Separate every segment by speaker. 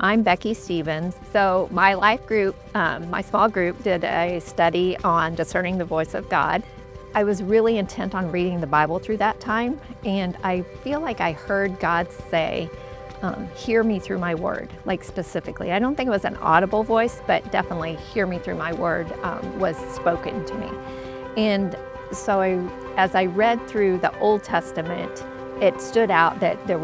Speaker 1: I'm Becky Stevens. So my life group, my small group, did a study on discerning the voice of God. I was really intent on reading the Bible through that time, and I feel like I heard God say, hear me through my word, like specifically. I don't think it was an audible voice, but definitely hear me through my word was spoken to me. And so as I read through the Old Testament, it stood out that the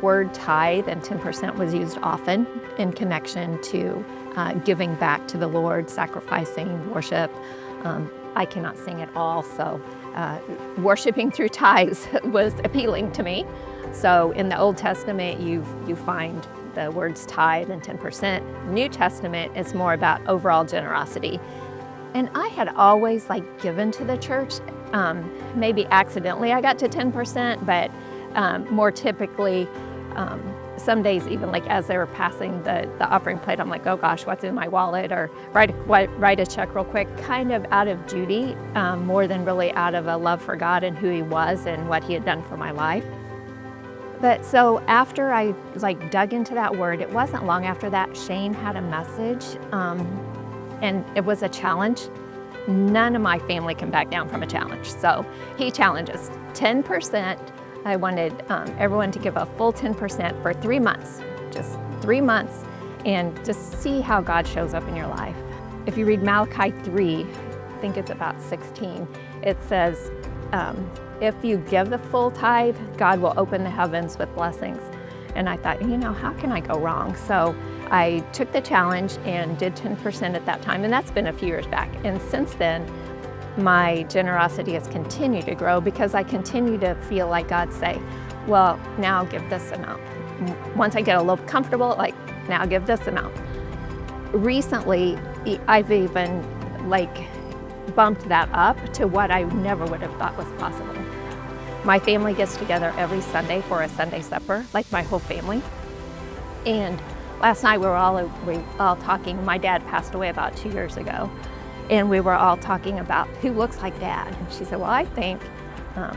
Speaker 1: word tithe and 10% was used often in connection to giving back to the Lord, sacrificing, worship. I cannot sing at all, so worshiping through tithes was appealing to me. So in the Old Testament, you find the words tithe and 10%. New Testament is more about overall generosity. And I had always given to the church. Maybe accidentally I got to 10%, but more typically, some days even as they were passing the offering plate, I'm like, oh gosh, what's in my wallet? Or write a check real quick, kind of out of duty, more than really out of a love for God and who He was and what He had done for my life. But so after I dug into that word, it wasn't long after that Shane had a message, and it was a challenge. None of my family can back down from a challenge. So he challenges 10%. I wanted everyone to give a full 10% for 3 months, just 3 months, and just see how God shows up in your life. If you read Malachi 3, I think it's about 16, it says, if you give the full tithe, God will open the heavens with blessings. And I thought, how can I go wrong? So I took the challenge and did 10% at that time, and that's been a few years back. And since then, my generosity has continued to grow because I continue to feel like God say, well, now give this amount. Once I get a little comfortable, now give this amount. Recently, I've even bumped that up to what I never would have thought was possible. My family gets together every Sunday for a Sunday supper, my whole family. And last night we were all talking. My dad passed away about 2 years ago. And we were all talking about who looks like Dad. And she said, well, I think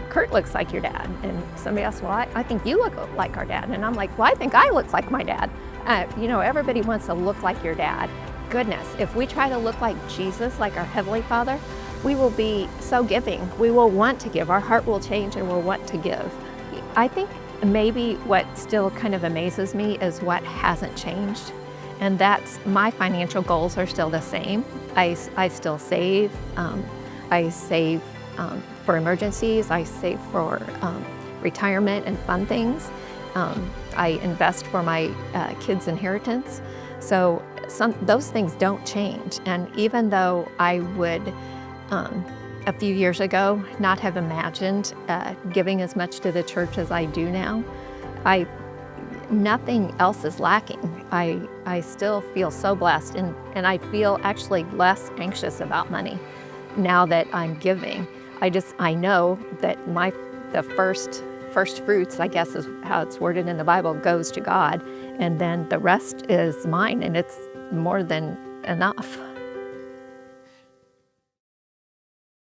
Speaker 1: Kurt looks like your dad. And somebody else, well, I think you look like our dad. And I'm like, well, I think I look like my dad. Everybody wants to look like your dad. Goodness, if we try to look like Jesus, like our Heavenly Father, we will be so giving. We will want to give. Our heart will change and we'll want to give. I think maybe what still kind of amazes me is what hasn't changed. And that's my financial goals are still the same. I still save. I save for emergencies. I save for retirement and fun things. I invest for my kids' inheritance. So those things don't change. And even though I would, a few years ago, not have imagined giving as much to the church as I do now, nothing else is lacking. I still feel so blessed, and I feel actually less anxious about money now that I'm giving. I know that the first fruits, I guess is how it's worded in the Bible, goes to God, and then the rest is mine, and it's more than enough.